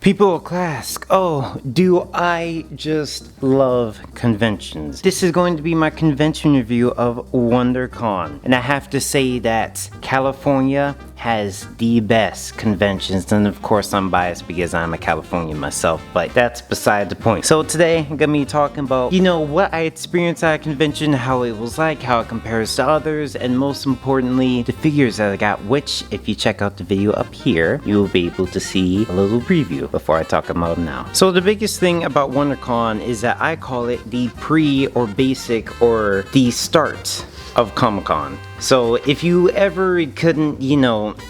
People will ask, oh, do I just love conventions? This is going to be my convention review of WonderCon. And I have to say that California has the best conventions. And of course I'm biased because I'm a Californian myself, but that's beside the point. So today I'm gonna be talking about, what I experienced at a convention, how it was like, how it compares to others, and most importantly, the figures that I got, which if you check out the video up here, you will be able to see a little preview before I talk about them now. So the biggest thing about WonderCon is that I call it the pre or basic or the start of Comic-Con. So if you ever couldn't,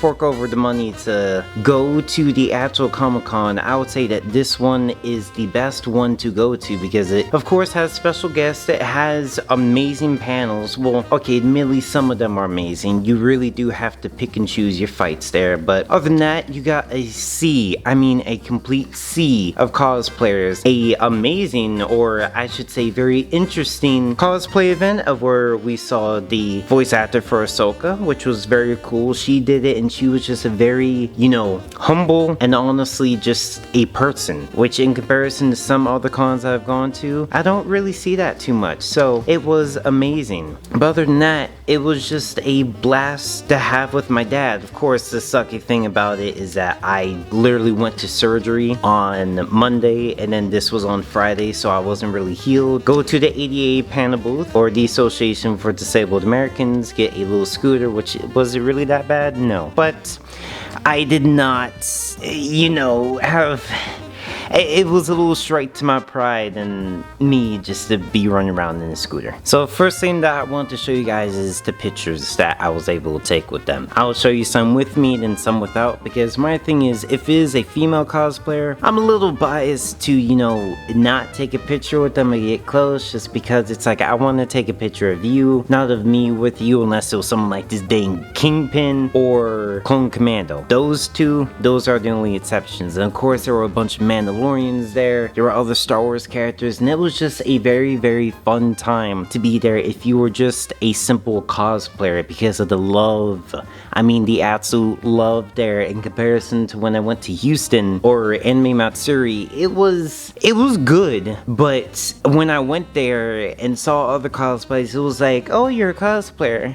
fork over the money to go to the actual Comic-Con, I would say that this one is the best one to go to because it, of course, has special guests. It has amazing panels. Well, okay, admittedly, some of them are amazing. You really do have to pick and choose your fights there. But other than that, you got a complete sea of cosplayers. A amazing, or I should say very interesting cosplay event of where we saw the voice actor for Ahsoka, which was very cool. She did it and she was just a very, humble and honestly just a person, which in comparison to some other cons I've gone to, I don't really see that too much. So it was amazing. But other than that, it was just a blast to have with my dad. Of course, the sucky thing about it is that I literally went to surgery on Monday and then this was on Friday, so I wasn't really healed. Go to the ADA panel booth or the Association for Disabled Americans, get a little scooter, which was it really that bad? No. But I did not, have... It was a little strike to my pride and me just to be running around in a scooter. So first thing that I want to show you guys is the pictures that I was able to take with them. I'll show you some with me and some without, because my thing is, if it is a female cosplayer, I'm a little biased to, not take a picture with them and get close, just because it's like I want to take a picture of you, not of me with you, unless it was someone like this dang Kingpin or Clone Commando. Those are the only exceptions. And of course there were a bunch of Mandalorians there were other Star Wars characters, and it was just a very, very fun time to be there if you were just a simple cosplayer, because of the love. The absolute love there in comparison to when I went to Houston or Anime Matsuri. It was good, but when I went there and saw other cosplays, it was like, oh, you're a cosplayer,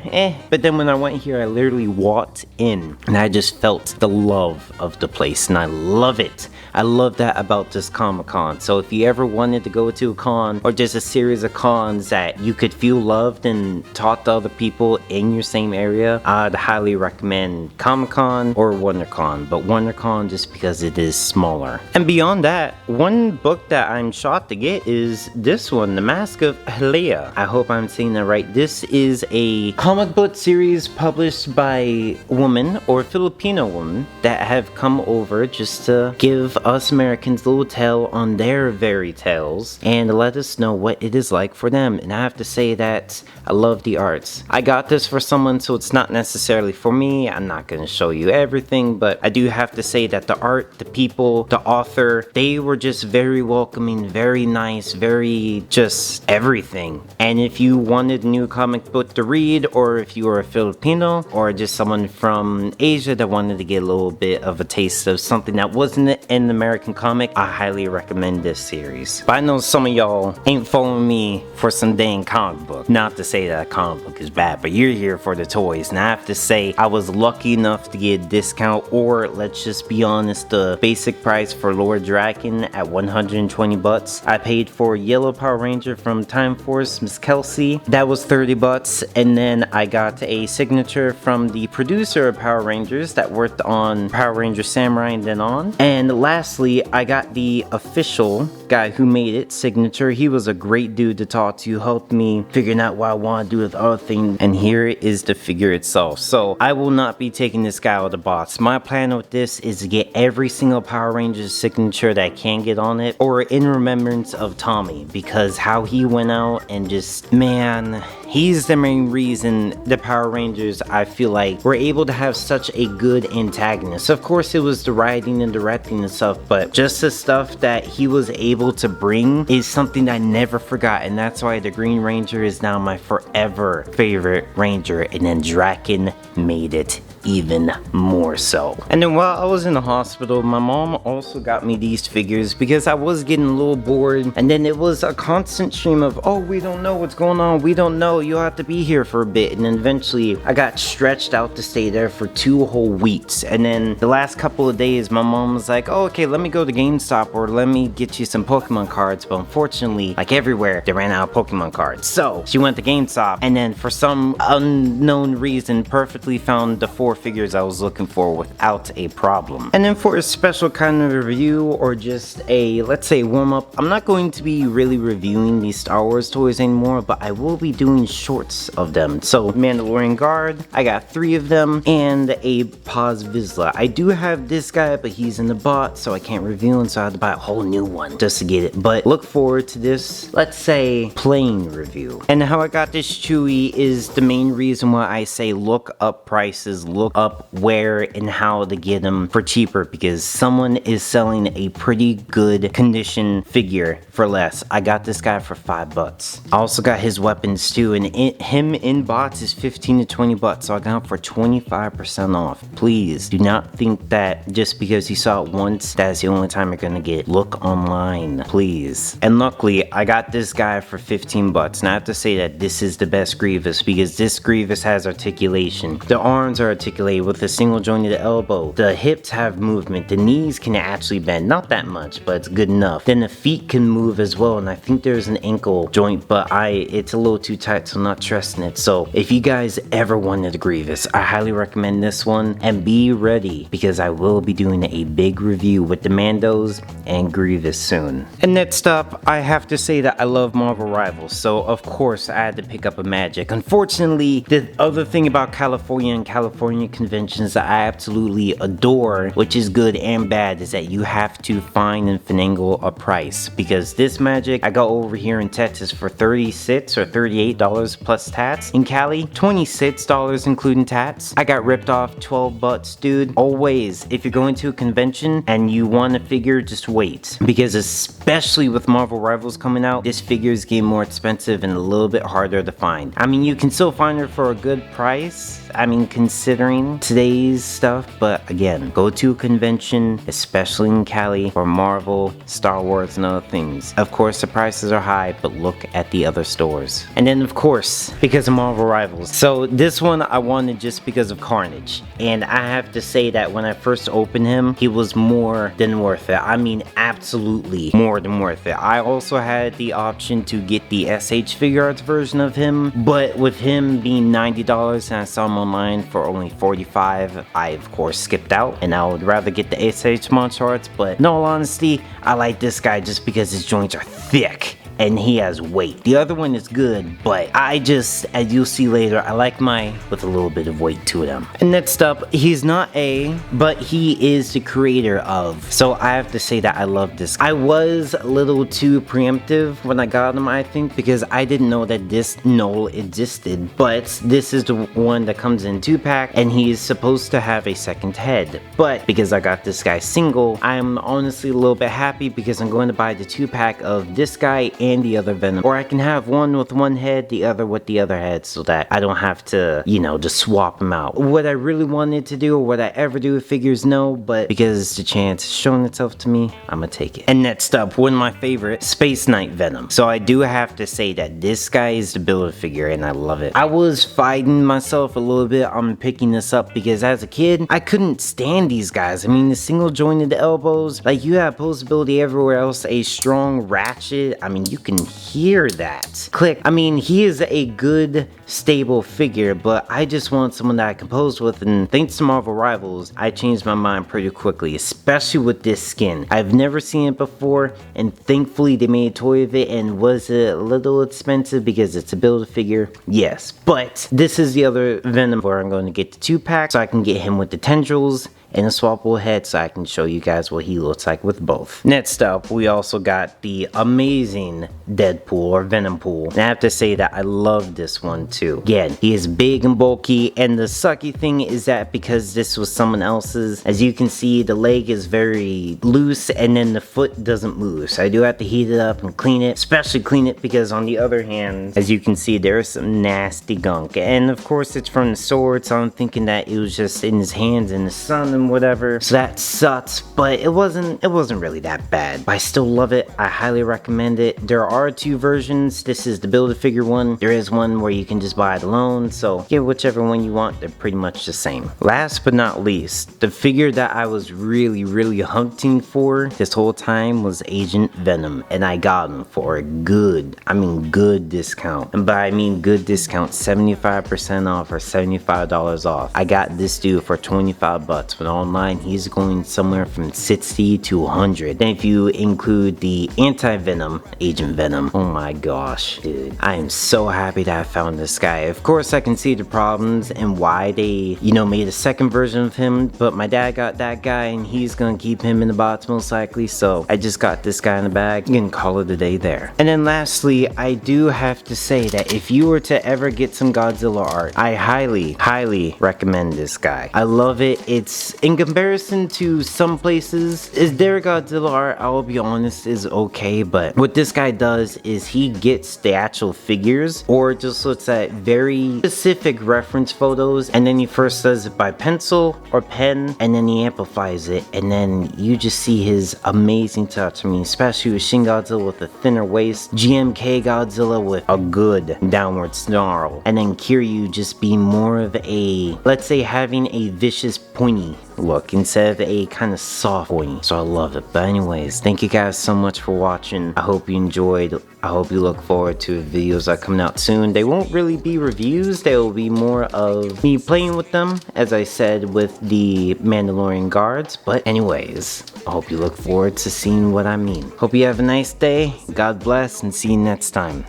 But then when I went here, I literally walked in and I just felt the love of the place, and I love it. I love that about this Comic-Con. So if you ever wanted to go to a con or just a series of cons that you could feel loved and talk to other people in your same area, I'd highly recommend Comic-Con or WonderCon, but WonderCon just because it is smaller. And beyond that, one book that I'm shocked to get is this one, The Mask of Helea. I hope I'm saying that right. This is a comic book series published by women or Filipino women that have come over just to give us Americans a little tale on their fairy tales and let us know what it is like for them. And I have to say that I love the arts. I got this for someone, so it's not necessarily for me. I'm not going to show you everything, but I do have to say that the art, the people, the author, they were just very welcoming, very nice, very just everything. And if you wanted a new comic book to read, or if you were a Filipino or just someone from Asia that wanted to get a little bit of a taste of something that wasn't in the American comic, I highly recommend this series. But I know some of y'all ain't following me for some dang comic book. Not to say that a comic book is bad, but you're here for the toys. And I have to say, I was lucky enough to get a discount, or let's just be honest, the basic price for Lord Draken at 120 bucks. I paid for Yellow Power Ranger from Time Force, Miss Kelsey. That was 30 bucks. And then I got a signature from the producer of Power Rangers that worked on Power Ranger Samurai and then on. And lastly, I got the official guy who made it signature. He was a great dude to talk to, helped me figuring out what I want to do with other things, and here is the figure itself. So I will not be taking this guy out of the box. My plan with this is to get every single Power Ranger signature that I can get on it, or in remembrance of Tommy, because how he went out and just, man, he's the main reason the Power Rangers, I feel like, were able to have such a good antagonist. Of course, it was the writing and directing and stuff, but just the stuff that he was able to bring is something I never forgot, and that's why the Green Ranger is now my forever favorite Ranger, and then Draken made it even more so. And then while I was in the hospital, my mom also got me these figures because I was getting a little bored, and then it was a constant stream of, oh, we don't know what's going on, we don't know, you'll have to be here for a bit. And then eventually I got stretched out to stay there for 2 whole weeks. And then the last couple of days my mom was like, oh, okay, let me go to GameStop or let me get you some Pokemon cards. But unfortunately, like everywhere, they ran out of Pokemon cards. So she went to GameStop and then for some unknown reason perfectly found the 4 figures I was looking for without a problem. And then for a special kind of review or just a, let's say, warm up, I'm not going to be really reviewing these Star Wars toys anymore, but I will be doing shorts of them. So Mandalorian Guard, I got 3 of them, and a Paz Vizsla. I do have this guy, but he's in the bot, so I can't review him, so I had to buy a whole new one just to get it. But look forward to this, let's say, plain review. And how I got this Chewie is the main reason why I say look up prices, look up where and how to get them for cheaper, because someone is selling a pretty good condition figure for less. I got this guy for $5. I also got his weapons too, and him in bots is 15 to 20 bucks, so I got him for 25% off. Please do not think that just because you saw it once, that's the only time you're gonna get it. Look online, please. And luckily, I got this guy for 15 bucks. And I have to say that this is the best Grievous because this Grievous has articulation. The arms are articulated with a single joint of the elbow. The hips have movement. The knees can actually bend, not that much, but it's good enough. Then the feet can move as well, and I think there's an ankle joint, but it's a little too tight, so I'm not trusting it. So if you guys ever wanted a Grievous, I highly recommend this one, and be ready because I will be doing a big review with the Mandos and Grievous soon. And next up, I have to say that I love Marvel Rivals, so of course I had to pick up a Magic. Unfortunately, the other thing about California and California conventions that I absolutely adore, which is good and bad, is that you have to find and finagle a price, because this Magic I got over here in Texas for $36 or $38 plus tats. In Cali, $26 including tats. I got ripped off 12 bucks, dude. Always, if you're going to a convention and you want a figure, just wait, because especially with Marvel Rivals coming out, this figure is getting more expensive and a little bit harder to find. I mean, you can still find her for a good price, I mean, considering today's stuff, but again, go to a convention, especially in Cali, for Marvel, Star Wars, and other things. Of course, the prices are high, but look at the other stores. And then, of course, because of Marvel Rivals. So this one I wanted just because of Carnage. And I have to say that when I first opened him, he was more than worth it. I mean, absolutely more than worth it. I also had the option to get the SH Figure Arts version of him, but with him being $90 and I saw him online for only $45, I of course skipped out, and I would rather get the SH Monster Arts. But in all honesty, I like this guy just because his joints are thick and he has weight. The other one is good, but I just, as you'll see later, I like mine with a little bit of weight to them. And next up, he's not A, but he is the creator of. So I have to say that I love this. I was a little too preemptive when I got him, I think, because I didn't know that this Knoll existed. But this is the one that comes in 2-pack, and he is supposed to have a second head. But because I got this guy single, I'm honestly a little bit happy because I'm going to buy the 2-pack of this guy and the other Venom, or I can have one with one head, the other with the other head, so that I don't have to, you know, just swap them out. What I really wanted to do, or what I ever do with figures, no, but because the chance is showing itself to me, I'm gonna take it. And next up, one of my favorite, Space Knight Venom. So I do have to say that this guy is the Build-A-Figure, and I love it. I was fighting myself a little bit on picking this up because as a kid, I couldn't stand these guys. I mean, the single jointed elbows, like, you have posability everywhere else, a strong ratchet, I mean, you can hear that click. I mean, he is a good stable figure, but I just want someone that I can pose with, and thanks to Marvel Rivals, I changed my mind pretty quickly, especially with this skin. I've never seen it before, and thankfully they made a toy of it. And was it a little expensive because it's a Build-A-Figure? Yes, but this is the other Venom where I'm going to get the 2-pack so I can get him with the tendrils and a swappable head so I can show you guys what he looks like with both. Next up, we also got the amazing Deadpool or Venom Pool. And I have to say that I love this one too. Again, he is big and bulky, and the sucky thing is that because this was someone else's, as you can see, the leg is very loose and then the foot doesn't move. So I do have to heat it up and clean it, especially clean it because on the other hand, as you can see, there's some nasty gunk. And of course it's from the sword, so I'm thinking that it was just in his hands in the sun and whatever. So that sucks, but it wasn't really that bad. But I still love it. I highly recommend it. There are 2 versions. This is the Build-A-Figure one. There is one where you can just buy it alone, so get whichever one you want. They're pretty much the same. Last but not least, the figure that I was really hunting for this whole time was Agent Venom, and I got him for a good discount. And by I mean good discount, 75% off or $75 off. I got this dude for 25 bucks, but online he's going somewhere from 60 to 100. Then if you include the anti-venom Agent Venom, oh my gosh, dude, I am so happy that I found this guy. Of course I can see the problems and why they, made a second version of him, but my dad got that guy and he's gonna keep him in the box most likely, so I just got this guy in the bag and call it a day there. And then lastly, I do have to say that if you were to ever get some Godzilla art, I highly recommend this guy. I love it. It's, in comparison to some places, is their Godzilla art, I will be honest, is okay, but what this guy does is he gets the actual figures or just looks at very specific reference photos, and then he first does it by pencil or pen, and then he amplifies it, and then you just see his amazing touch. I mean, especially with Shin Godzilla with a thinner waist, GMK Godzilla with a good downward snarl, and then Kiryu just being more of a, let's say, having a vicious pointy look instead of a kind of soft pointy. So I love it. But anyways, thank you guys so much for watching. I hope you enjoyed. I hope you look forward to videos that are coming out soon. They won't really be reviews. They will be more of me playing with them, as I said, with the Mandalorian guards. But anyways, I hope you look forward to seeing what I mean. Hope you have a nice day. God bless, and see you next time.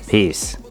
Peace.